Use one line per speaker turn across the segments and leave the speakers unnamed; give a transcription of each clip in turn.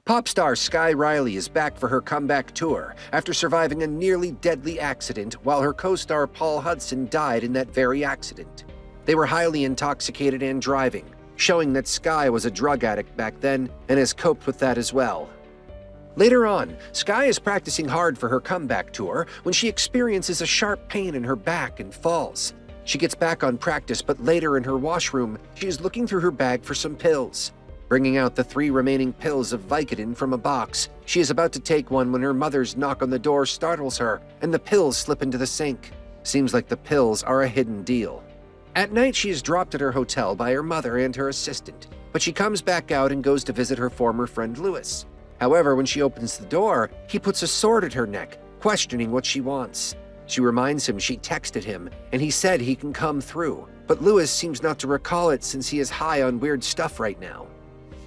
Pop star Sky Riley is back for her comeback tour after surviving a nearly deadly accident while her co-star Paul Hudson died in that very accident. They were highly intoxicated and driving, showing that Sky was a drug addict back then and has coped with that as well. Later on, Sky is practicing hard for her comeback tour when she experiences a sharp pain in her back and falls. She gets back on practice, but later in her washroom, she is looking through her bag for some pills. Bringing out the 3 remaining pills of Vicodin from a box, she is about to take one when her mother's knock on the door startles her and the pills slip into the sink. Seems like the pills are a hidden deal. At night, she is dropped at her hotel by her mother and her assistant, but she comes back out and goes to visit her former friend Lewis. However, when she opens the door, he puts a sword at her neck, questioning what she wants. She reminds him she texted him, and he said he can come through, but Lewis seems not to recall it since he is high on weird stuff right now.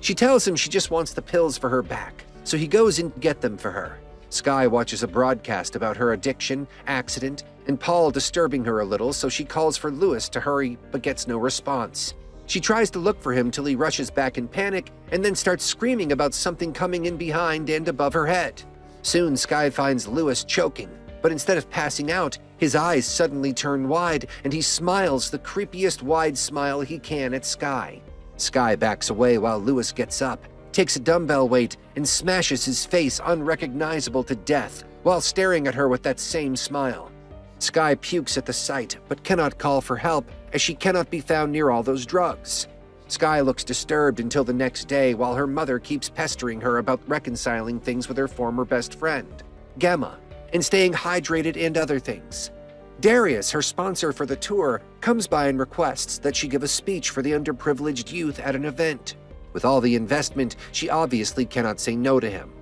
She tells him she just wants the pills for her back, so he goes in to get them for her. Sky watches a broadcast about her addiction, accident, and Paul disturbing her a little, so she calls for Lewis to hurry but gets no response. She tries to look for him till he rushes back in panic and then starts screaming about something coming in behind and above her head. Soon, Sky finds Lewis choking, but instead of passing out, his eyes suddenly turn wide and he smiles the creepiest wide smile he can at Sky. Sky backs away while Lewis gets up, takes a dumbbell weight, and smashes his face unrecognizable to death while staring at her with that same smile. Sky pukes at the sight, but cannot call for help as she cannot be found near all those drugs. Sky looks disturbed until the next day while her mother keeps pestering her about reconciling things with her former best friend, Gemma, and staying hydrated and other things. Darius, her sponsor for the tour, comes by and requests that she give a speech for the underprivileged youth at an event. With all the investment, she obviously cannot say no to him.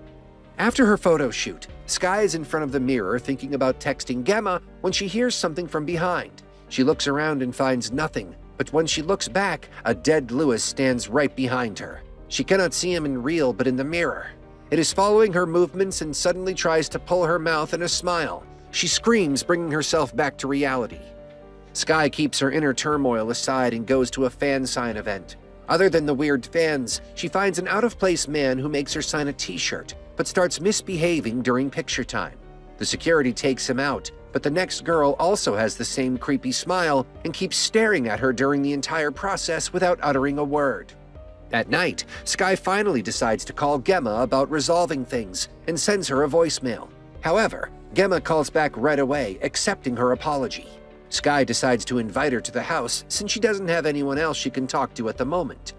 After her photo shoot, Sky is in front of the mirror thinking about texting Gemma when she hears something from behind. She looks around and finds nothing, but when she looks back, a dead Lewis stands right behind her. She cannot see him in real, but in the mirror. It is following her movements and suddenly tries to pull her mouth in a smile. She screams, bringing herself back to reality. Sky keeps her inner turmoil aside and goes to a fan sign event. Other than the weird fans, she finds an out-of-place man who makes her sign a t-shirt, but starts misbehaving during picture time. The security takes him out, but the next girl also has the same creepy smile and keeps staring at her during the entire process without uttering a word. At night, Sky finally decides to call Gemma about resolving things and sends her a voicemail. However, Gemma calls back right away, accepting her apology. Sky decides to invite her to the house since she doesn't have anyone else she can talk to at the moment.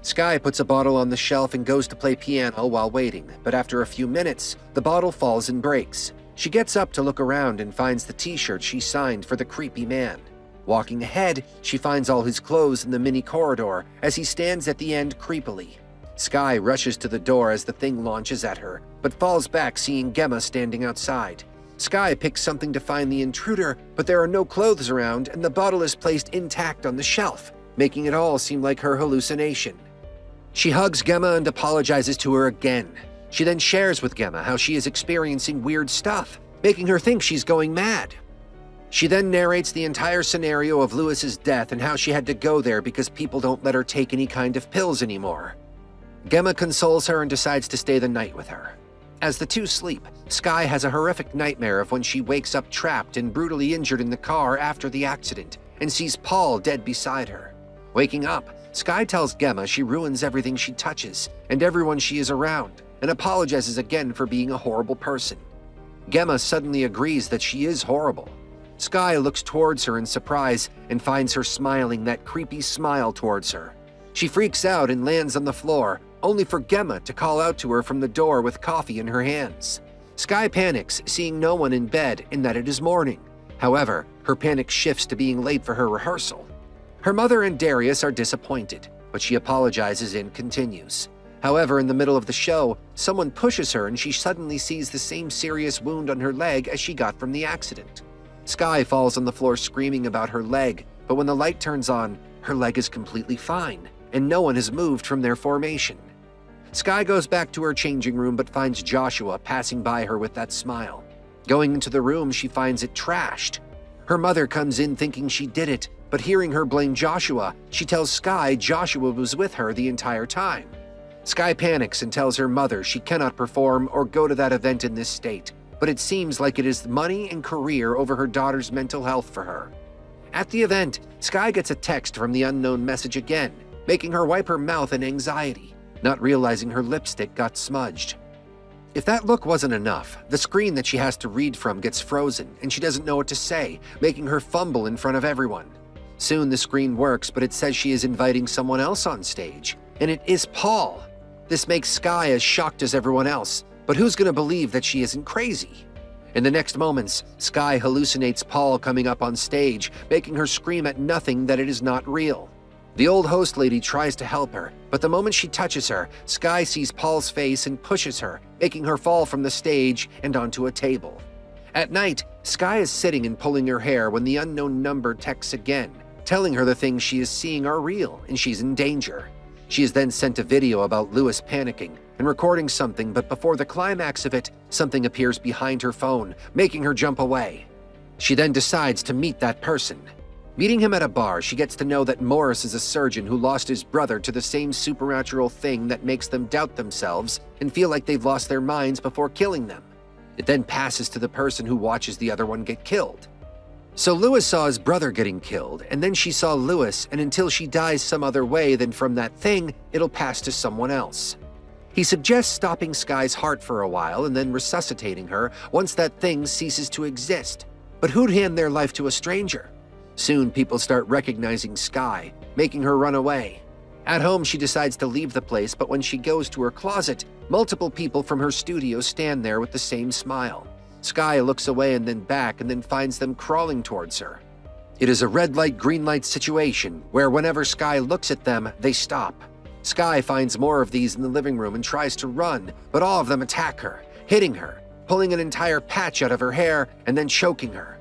Sky puts a bottle on the shelf and goes to play piano while waiting, but after a few minutes, the bottle falls and breaks. She gets up to look around and finds the t-shirt she signed for the creepy man. Walking ahead, she finds all his clothes in the mini corridor as he stands at the end creepily. Sky rushes to the door as the thing launches at her, but falls back seeing Gemma standing outside. Sky picks something to find the intruder, but there are no clothes around and the bottle is placed intact on the shelf, making it all seem like her hallucination. She hugs Gemma and apologizes to her again. She then shares with Gemma how she is experiencing weird stuff, making her think she's going mad. She then narrates the entire scenario of Lewis's death and how she had to go there because people don't let her take any kind of pills anymore. Gemma consoles her and decides to stay the night with her. As the two sleep, Sky has a horrific nightmare of when she wakes up trapped and brutally injured in the car after the accident and sees Paul dead beside her. Waking up, Sky tells Gemma she ruins everything she touches and everyone she is around and apologizes again for being a horrible person. Gemma suddenly agrees that she is horrible. Sky looks towards her in surprise and finds her smiling that creepy smile towards her. She freaks out and lands on the floor, only for Gemma to call out to her from the door with coffee in her hands. Sky panics, seeing no one in bed and that it is morning. However, her panic shifts to being late for her rehearsal. Her mother and Darius are disappointed, but she apologizes and continues. However, in the middle of the show, someone pushes her and she suddenly sees the same serious wound on her leg as she got from the accident. Sky falls on the floor screaming about her leg, but when the light turns on, her leg is completely fine, and no one has moved from their formation. Sky goes back to her changing room but finds Joshua passing by her with that smile. Going into the room, she finds it trashed. Her mother comes in thinking she did it, but hearing her blame Joshua, she tells Sky Joshua was with her the entire time. Sky panics and tells her mother she cannot perform or go to that event in this state, but it seems like it is money and career over her daughter's mental health for her. At the event, Sky gets a text from the unknown message again, making her wipe her mouth in anxiety, not realizing her lipstick got smudged. If that look wasn't enough, the screen that she has to read from gets frozen and she doesn't know what to say, making her fumble in front of everyone. Soon the screen works, but it says she is inviting someone else on stage, and it is Paul. This makes Sky as shocked as everyone else, but who's going to believe that she isn't crazy? In the next moments, Sky hallucinates Paul coming up on stage, making her scream at nothing that it is not real. The old host lady tries to help her, but the moment she touches her, Sky sees Paul's face and pushes her, making her fall from the stage and onto a table. At night, Sky is sitting and pulling her hair when the unknown number texts again, telling her the things she is seeing are real and she's in danger. She is then sent a video about Lewis panicking and recording something, but before the climax of it, something appears behind her phone, making her jump away. She then decides to meet that person. Meeting him at a bar, she gets to know that Morris is a surgeon who lost his brother to the same supernatural thing that makes them doubt themselves and feel like they've lost their minds before killing them. It then passes to the person who watches the other one get killed. So Lewis saw his brother getting killed, and then she saw Lewis, and until she dies some other way than from that thing, it'll pass to someone else. He suggests stopping Sky's heart for a while and then resuscitating her once that thing ceases to exist. But who'd hand their life to a stranger? Soon people start recognizing Sky, making her run away. At home, she decides to leave the place, but when she goes to her closet, multiple people from her studio stand there with the same smile. Sky looks away and then back and then finds them crawling towards her. It is a red light, green light situation where whenever Sky looks at them, they stop. Sky finds more of these in the living room and tries to run, but all of them attack her, hitting her, pulling an entire patch out of her hair and then choking her.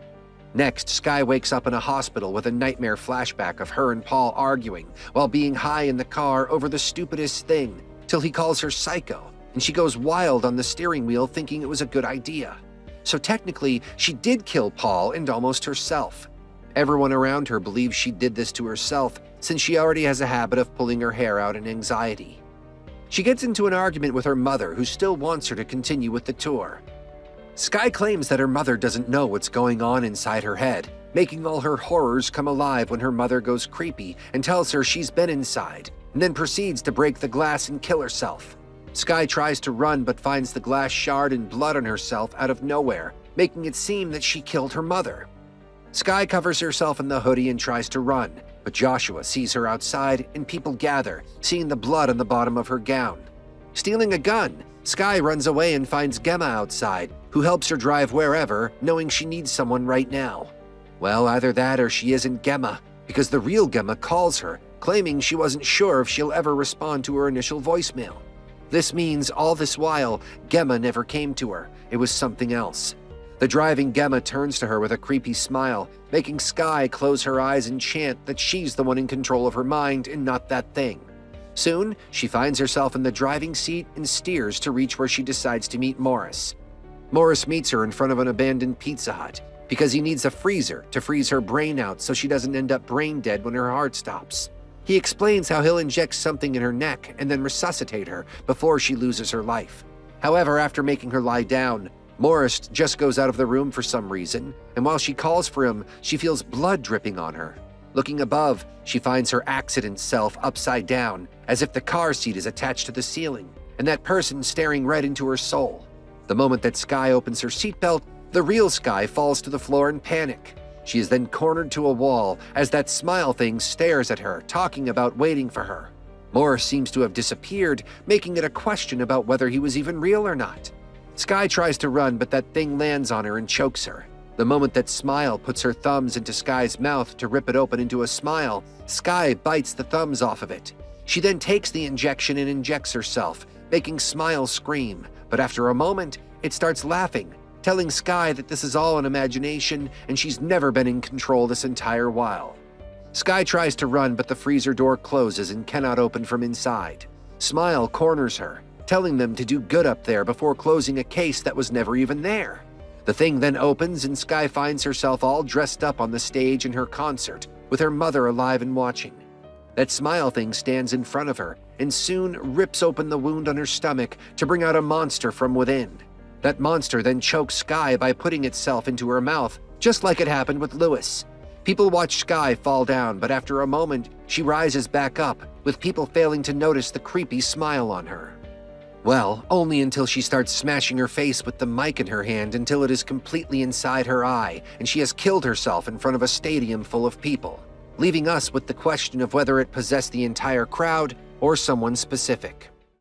Next, Sky wakes up in a hospital with a nightmare flashback of her and Paul arguing while being high in the car over the stupidest thing, till he calls her psycho, and she goes wild on the steering wheel thinking it was a good idea. So technically, she did kill Paul and almost herself. Everyone around her believes she did this to herself since she already has a habit of pulling her hair out in anxiety. She gets into an argument with her mother, who still wants her to continue with the tour. Sky claims that her mother doesn't know what's going on inside her head, making all her horrors come alive when her mother goes creepy and tells her she's been inside, and then proceeds to break the glass and kill herself. Sky tries to run but finds the glass shard and blood on herself out of nowhere, making it seem that she killed her mother. Sky covers herself in the hoodie and tries to run, but Joshua sees her outside and people gather, seeing the blood on the bottom of her gown. Stealing a gun, Sky runs away and finds Gemma outside, who helps her drive wherever, knowing she needs someone right now. Well, either that or she isn't Gemma, because the real Gemma calls her, claiming she wasn't sure if she'll ever respond to her initial voicemail. This means all this while, Gemma never came to her. It was something else. The driving Gemma turns to her with a creepy smile, making Sky close her eyes and chant that she's the one in control of her mind and not that thing. Soon, she finds herself in the driving seat and steers to reach where she decides to meet Morris. Morris meets her in front of an abandoned Pizza Hut because he needs a freezer to freeze her brain out so she doesn't end up brain dead when her heart stops. He explains how he'll inject something in her neck and then resuscitate her before she loses her life. However, after making her lie down, Morris just goes out of the room for some reason, and while she calls for him, she feels blood dripping on her. Looking above, she finds her accident self upside down, as if the car seat is attached to the ceiling, and that person staring right into her soul. The moment that Sky opens her seatbelt, the real Sky falls to the floor in panic. She is then cornered to a wall as that smile thing stares at her, talking about waiting for her. Morris seems to have disappeared, making it a question about whether he was even real or not. Sky tries to run, but that thing lands on her and chokes her. The moment that Smile puts her thumbs into Sky's mouth to rip it open into a smile, Sky bites the thumbs off of it. She then takes the injection and injects herself, making Smile scream, but after a moment, it starts laughing, telling Sky that this is all an imagination and she's never been in control this entire while. Sky tries to run, but the freezer door closes and cannot open from inside. Smile corners her, telling them to do good up there before closing a case that was never even there. The thing then opens and Sky finds herself all dressed up on the stage in her concert, with her mother alive and watching. That smile thing stands in front of her and soon rips open the wound on her stomach to bring out a monster from within. That monster then chokes Skye by putting itself into her mouth, just like it happened with Lewis. People watch Skye fall down, but after a moment, she rises back up, with people failing to notice the creepy smile on her. Well, only until she starts smashing her face with the mic in her hand until it is completely inside her eye, and she has killed herself in front of a stadium full of people, leaving us with the question of whether it possessed the entire crowd or someone specific.